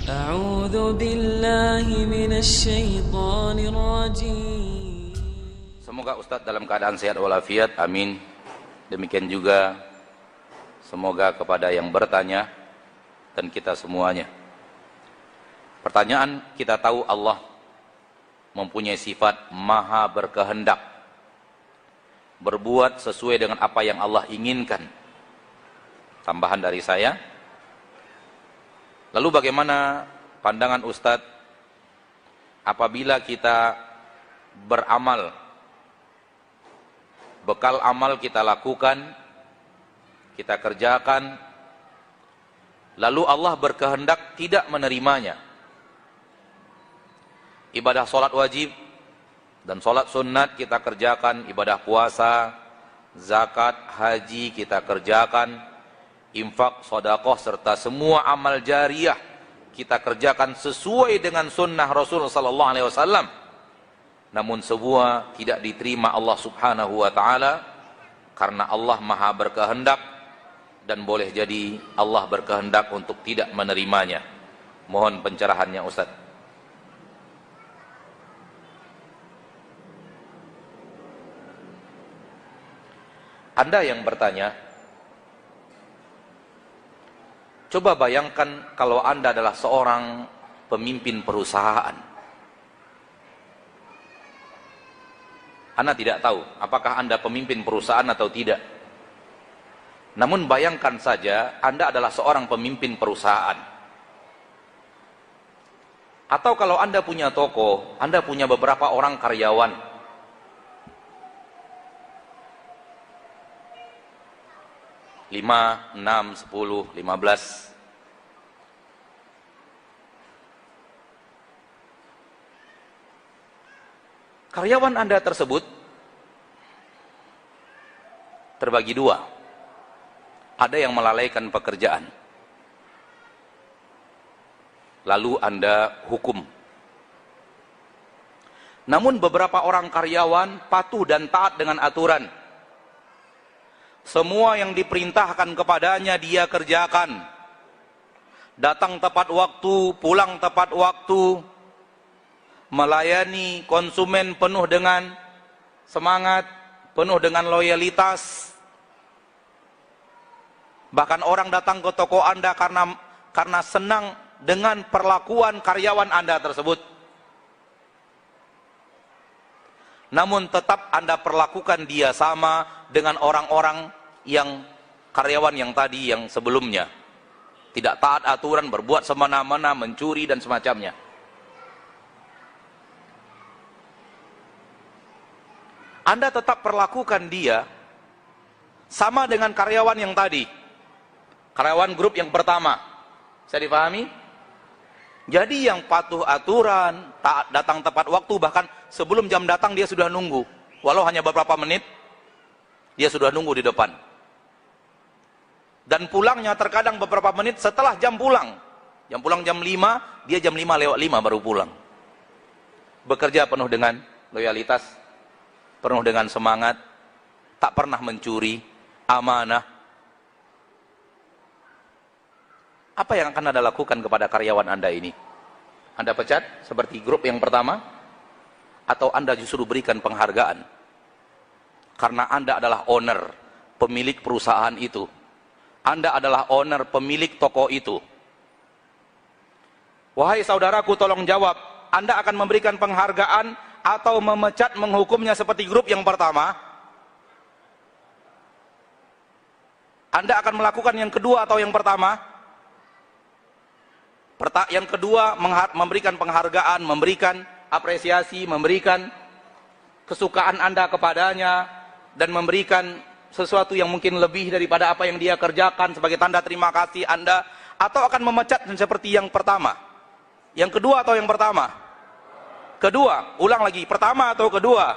أعوذ بالله من الشيطان الرجيم. Semoga Ustadz dalam keadaan sehat walafiat, amin. Demikian juga semoga kepada yang bertanya dan kita semuanya. Pertanyaan, kita tahu Allah mempunyai sifat maha berkehendak, berbuat sesuai dengan apa yang Allah inginkan. Tambahan dari saya, lalu bagaimana pandangan Ustadz apabila kita beramal, bekal amal kita lakukan, kita kerjakan, lalu Allah berkehendak tidak menerimanya? Ibadah sholat wajib dan sholat sunat kita kerjakan, ibadah puasa, zakat, haji kita kerjakan, infak, sedekah, serta semua amal jariyah kita kerjakan sesuai dengan sunnah Rasul sallallahu alaihi wasallam. Namun semua tidak diterima Allah Subhanahu wa taala karena Allah Maha berkehendak, dan boleh jadi Allah berkehendak untuk tidak menerimanya. Mohon pencerahannya Ustaz. Anda yang bertanya, coba bayangkan kalau Anda adalah seorang pemimpin perusahaan. Anda tidak tahu apakah Anda pemimpin perusahaan atau tidak. Namun bayangkan saja Anda adalah seorang pemimpin perusahaan. Atau kalau Anda punya toko, Anda punya beberapa orang karyawan. 5, 6, 10, 15. Karyawan Anda tersebut terbagi dua. Ada yang melalaikan pekerjaan, lalu Anda hukum. Namun beberapa orang karyawan patuh dan taat dengan aturan. Semua yang diperintahkan kepadanya dia kerjakan. Datang tepat waktu, pulang tepat waktu, melayani konsumen penuh dengan semangat, penuh dengan loyalitas. Bahkan orang datang ke toko Anda karena senang dengan perlakuan karyawan Anda tersebut. Namun tetap Anda perlakukan dia sama dengan orang-orang yang karyawan yang tadi, yang sebelumnya. Tidak taat aturan, berbuat semena-mena, mencuri dan semacamnya. Anda tetap perlakukan dia sama dengan karyawan yang tadi. Karyawan grup yang pertama. Saya dipahami? Jadi yang patuh aturan, taat, datang tepat waktu, bahkan sebelum jam datang dia sudah nunggu. Walau hanya beberapa menit, dia sudah nunggu di depan. Dan pulangnya terkadang beberapa menit setelah jam pulang. Jam pulang jam 5, dia jam 5:05 baru pulang. Bekerja penuh dengan loyalitas, penuh dengan semangat, tak pernah mencuri, amanah. Apa yang akan Anda lakukan kepada karyawan Anda ini? Anda pecat seperti grup yang pertama? Atau Anda justru berikan penghargaan? Karena Anda adalah owner, pemilik perusahaan itu. Anda adalah owner, pemilik toko itu. Wahai saudaraku, tolong jawab. Anda akan memberikan penghargaan atau memecat, menghukumnya seperti grup yang pertama? Anda akan melakukan yang kedua atau yang pertama? Yang kedua, memberikan penghargaan, memberikan apresiasi, memberikan kesukaan Anda kepadanya, dan memberikan sesuatu yang mungkin lebih daripada apa yang dia kerjakan sebagai tanda terima kasih Anda, atau akan memecat seperti yang pertama? Yang kedua atau yang pertama? Kedua. Ulang lagi, pertama atau kedua?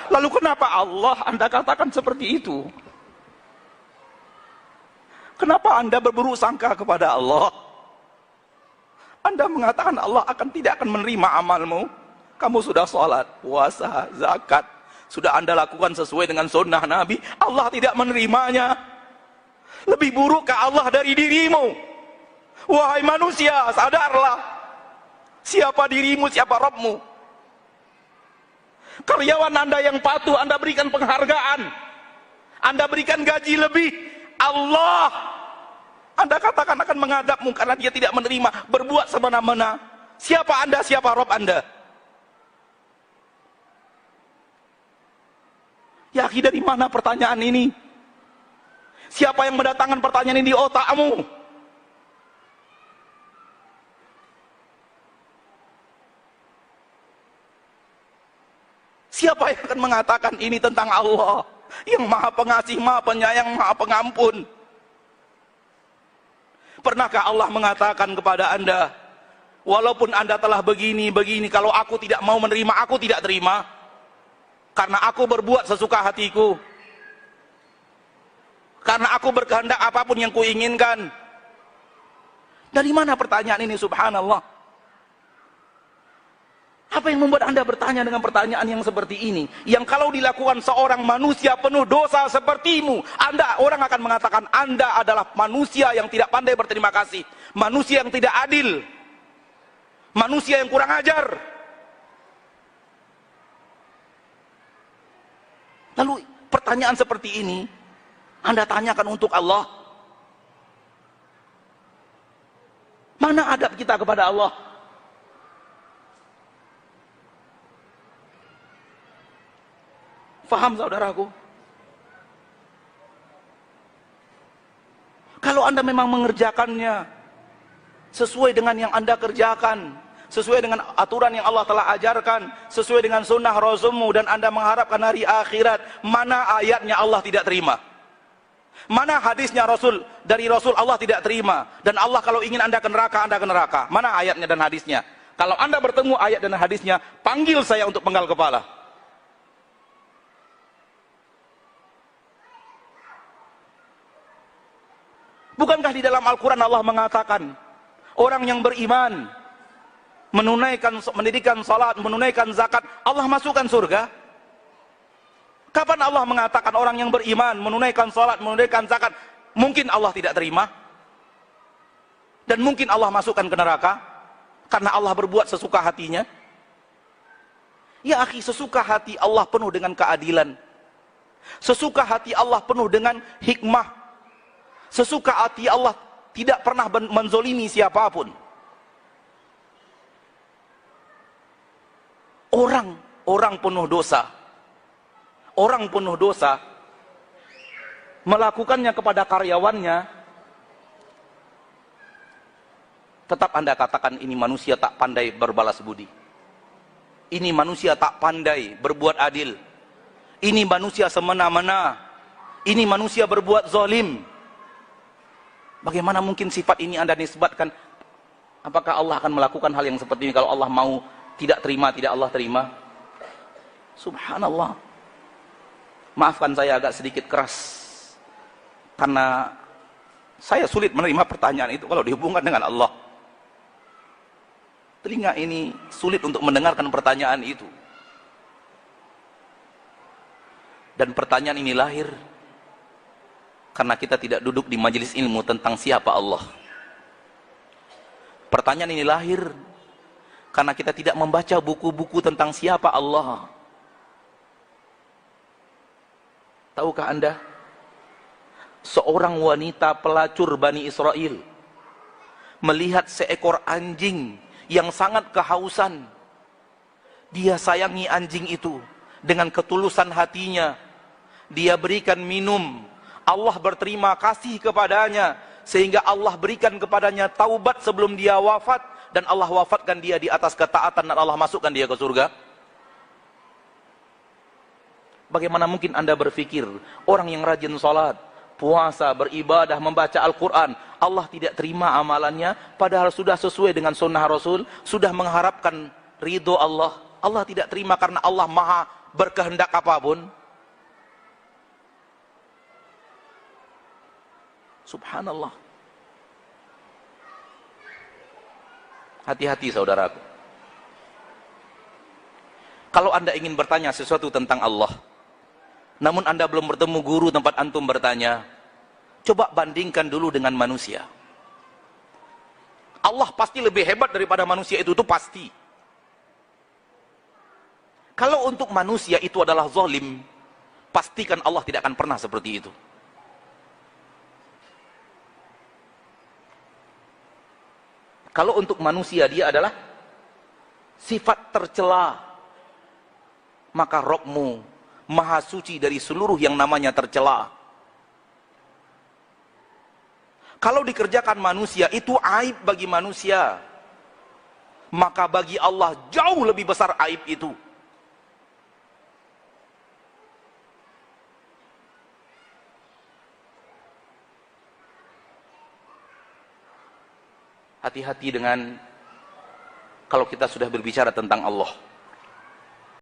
Lalu kenapa Allah Anda katakan seperti itu? Kenapa Anda berburuk sangka kepada Allah? Anda mengatakan Allah tidak akan menerima amalmu. Kamu sudah sholat, puasa, zakat, sudah Anda lakukan sesuai dengan sunnah Nabi, Allah tidak menerimanya. Lebih burukkah Allah dari dirimu? Wahai manusia, sadarlah. Siapa dirimu, siapa Rabbmu. Karyawan Anda yang patuh, Anda berikan penghargaan. Anda berikan gaji lebih. Allah, Anda katakan akan mengadabmu karena dia tidak menerima, berbuat semena-mena. Siapa Anda, siapa Rabb Anda? Ya akhi, dari mana pertanyaan ini? Siapa yang mendatangkan pertanyaan ini di otakmu? Siapa yang akan mengatakan ini tentang Allah yang maha pengasih, maha penyayang, maha pengampun? Pernahkah Allah mengatakan kepada Anda, walaupun Anda telah begini, kalau aku tidak mau menerima, aku tidak terima, karena aku berbuat sesuka hatiku, karena aku berkehendak apapun yang kuinginkan? Dari mana pertanyaan ini, subhanallah? Apa yang membuat Anda bertanya dengan pertanyaan yang seperti ini? Yang kalau dilakukan seorang manusia penuh dosa sepertimu, orang akan mengatakan Anda adalah manusia yang tidak pandai berterima kasih, manusia yang tidak adil, manusia yang kurang ajar. Lalu pertanyaan seperti ini Anda tanyakan untuk Allah. Mana adab kita kepada Allah? Faham saudaraku? Kalau Anda memang mengerjakannya sesuai dengan yang Anda kerjakan, sesuai dengan aturan yang Allah telah ajarkan, sesuai dengan sunnah Rasulmu, dan Anda mengharapkan hari akhirat, mana ayatnya Allah tidak terima? Mana hadisnya dari Rasul Allah tidak terima? Dan Allah kalau ingin Anda ke neraka, Anda ke neraka. Mana ayatnya dan hadisnya? Kalau Anda bertemu ayat dan hadisnya, panggil saya untuk penggal kepala. Bukankah di dalam Al-Quran Allah mengatakan, orang yang beriman, mendirikan salat, menunaikan zakat, Allah masukkan surga? Kapan Allah mengatakan orang yang beriman, menunaikan salat, menunaikan zakat, mungkin Allah tidak terima? Dan mungkin Allah masukkan ke neraka? Karena Allah berbuat sesuka hatinya? Ya akhi, sesuka hati Allah penuh dengan keadilan. Sesuka hati Allah penuh dengan hikmah. Sesuka hati Allah tidak pernah menzolimi siapapun. Orang penuh dosa, melakukannya kepada karyawannya, tetap Anda katakan ini manusia tak pandai berbalas budi. Ini manusia tak pandai berbuat adil. Ini manusia semena-mena. Ini manusia berbuat zalim. Bagaimana mungkin sifat ini Anda nisbatkan? Apakah Allah akan melakukan hal yang seperti ini kalau Allah mau tidak terima, tidak Allah terima? Subhanallah. Maafkan saya agak sedikit keras, karena saya sulit menerima pertanyaan itu kalau dihubungkan dengan Allah. Telinga ini sulit untuk mendengarkan pertanyaan itu. Dan pertanyaan ini lahir karena kita tidak duduk di majelis ilmu tentang siapa Allah. Pertanyaan ini lahir karena kita tidak membaca buku-buku tentang siapa Allah. Tahukah Anda, seorang wanita pelacur Bani Israel melihat seekor anjing yang sangat kehausan. Dia sayangi anjing itu dengan ketulusan hatinya. Dia berikan minum. Allah berterima kasih kepadanya sehingga Allah berikan kepadanya taubat sebelum dia wafat, dan Allah wafatkan dia di atas ketaatan dan Allah masukkan dia ke surga. Bagaimana mungkin Anda berpikir orang yang rajin salat, puasa, beribadah, membaca Al-Quran, Allah tidak terima amalannya, padahal sudah sesuai dengan sunnah Rasul, sudah mengharapkan ridho Allah. Allah tidak terima karena Allah maha berkehendak apapun. Subhanallah. Hati-hati saudaraku. Kalau Anda ingin bertanya sesuatu tentang Allah, namun Anda belum bertemu guru tempat antum bertanya, coba bandingkan dulu dengan manusia. Allah pasti lebih hebat daripada manusia itu pasti. Kalau untuk manusia itu adalah zalim, pastikan Allah tidak akan pernah seperti itu. Kalau untuk manusia dia adalah sifat tercela, maka Rabbmu maha suci dari seluruh yang namanya tercela. Kalau dikerjakan manusia itu aib bagi manusia, maka bagi Allah jauh lebih besar aib itu. Hati-hati dengan kalau kita sudah berbicara tentang Allah.